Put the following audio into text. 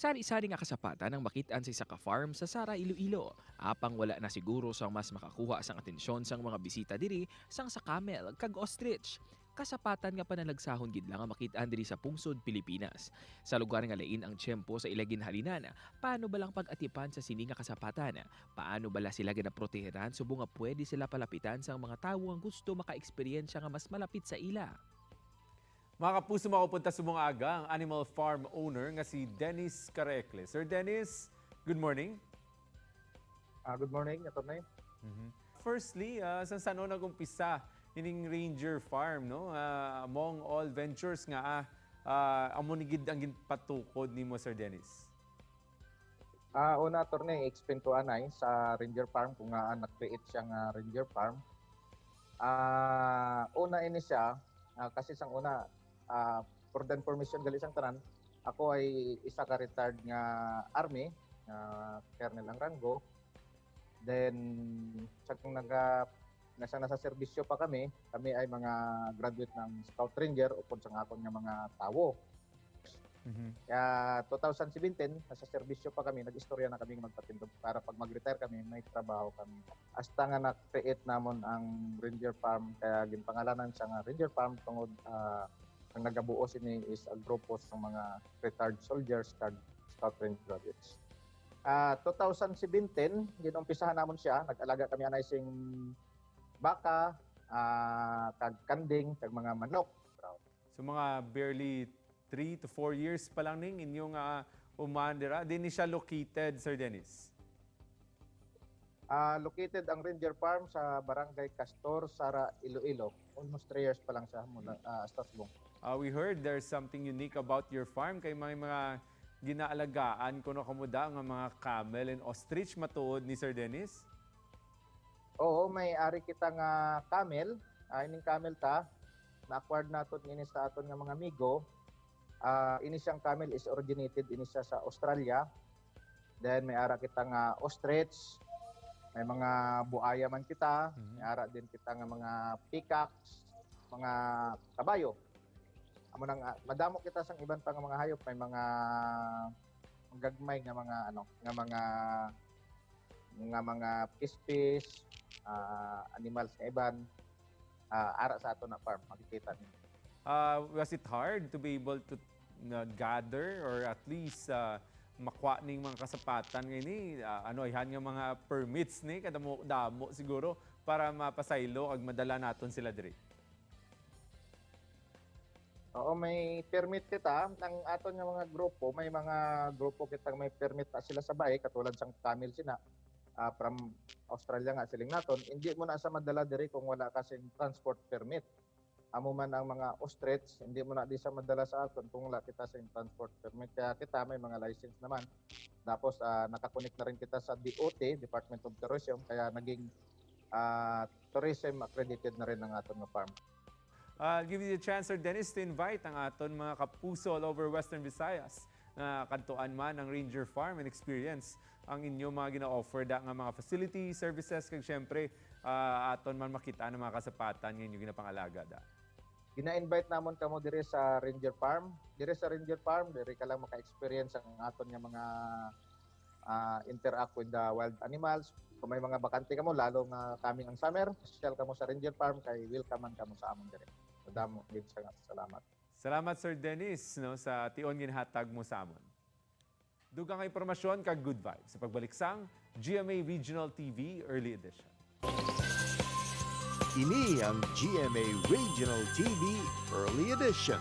Sari-sari nga kasapatan ang makitaan sa isa ka farm sa Sara, Iloilo. Apang wala na siguro sang mas makakuha sang atensyon sang mga bisita diri sang sa camel kag ostrich. Kasapatan nga panalagsahon gid lang ang makitaan diri sa pungsod Pilipinas. Sa lugar nga lain ang tiyempo sa ilagin halinan, paano ba lang pag-atipan sa sini nga kasapatan? Paano bala sila ginaproteheran subo nga pwede sila palapitan sang mga tawo ang gusto maka-eksperyensya nga mas malapit sa ila? Mga kapuso, makupunta sa mga aga ang animal farm owner nga si Dennis Carecle. Sir Dennis, good morning. Good morning, Atty. Firstly, saan nag-umpisa ining Ranger Farm, no? Among all ventures nga, amo ni gid ang patukod nimo, Sir Dennis. Una, Atty. Explain ko anay sa Ranger Farm kung nga nag-create siya nga Ranger Farm. Una ini siya, kasi sang una, for the information gali sang tanan, ako ay isa ka retired nga army, colonel ang ranggo. Then sa kung nasa serbisyo pa kami ay mga graduate ng Scout Ranger upod sa akon nga mga tawo. Kaya 2017, nasa serbisyo pa kami, nag-istorya na kami magpatindog para pag mag-retire kami, may trabaho kami. Hasta nga na-create namon ang Ranger Farm, kaya ginpangalanan siya nga Ranger Farm tungod ang nagabuo sini is a grupo sa mga retired soldiers kag Scout Ranger graduates. 2017, ginumpisahan namon siya, nag-alaga kami anay sing baka, kag kanding, kag mga manok. So mga barely 3 to 4 years pa lang ning inyong umandira. Di ni siya located, Sir Dennis? Located ang Ranger Farm sa Barangay Castor, Sara, Iloilo. Almost 3 years pa lang siya mula Astasbong. We heard there's something unique about your farm kay mga ginaalagaan kuno kamuda nga mga camel and ostrich matuod ni Sir Dennis. Oo, may ari kita nga camel. Ining camel ta, na-acquired naton ini sa aton nga mga amigo. Ini siyang camel is originated ini siya sa Australia. Then may ara kita nga ostrich. May mga buaya man kita. May ara din kita nga mga peacocks, mga kabayo. Amo nang madamo kita sang iban pa nga mga hayop, may mga gagmay nga mga kispis, animals nga iban, ara sa ato na farm makikita ninyo. Was it hard to be able to gather or at least makuha ning mga kasapatan ngayon ihan nga mga permits ni kadamo siguro para mapasaylo ag madala naton sila diri? Oo, may permit kita. Ang aton nga mga grupo, may mga grupo kitang may permit na sila sa bahay, katulad sang camel sina. From Australia nga siling naton. Hindi mo na sa madala diri kung wala kasing transport permit. Amo man ang mga ostrich, hindi mo na di sa madala sa aton kung wala kita sa transport permit. Kaya kita may mga license naman. Tapos nakakonect na rin kita sa DOT, Department of Tourism, kaya naging tourism accredited na rin ang aton nga farm. I'll give you the chance, Sir Dennis, to invite ang aton mga kapuso all over Western Visayas na kantuan man ang Ranger Farm and experience ang inyo mga gina-offer da nga mga facility, services, kag syempre aton man makita ng mga kasapatan nga inyo ginapangalaga da. Gina-invite namon kamo dire sa Ranger Farm. Dire sa Ranger Farm, dire ka lang maka-experience ang aton nga mga interact with the wild animals. Kung may mga bakante kamo, lalo nga kaming ang summer, social kamo sa Ranger Farm, kay welcome man kamo sa amon dire. Madamo gid sa salamat. Salamat, Sir Dennis, no, sa tion ginhatag mo sa amon. Dugang nga impormasyon kag good vibes sa pagbalik sang GMA Regional TV Early Edition. Ini ang GMA Regional TV Early Edition.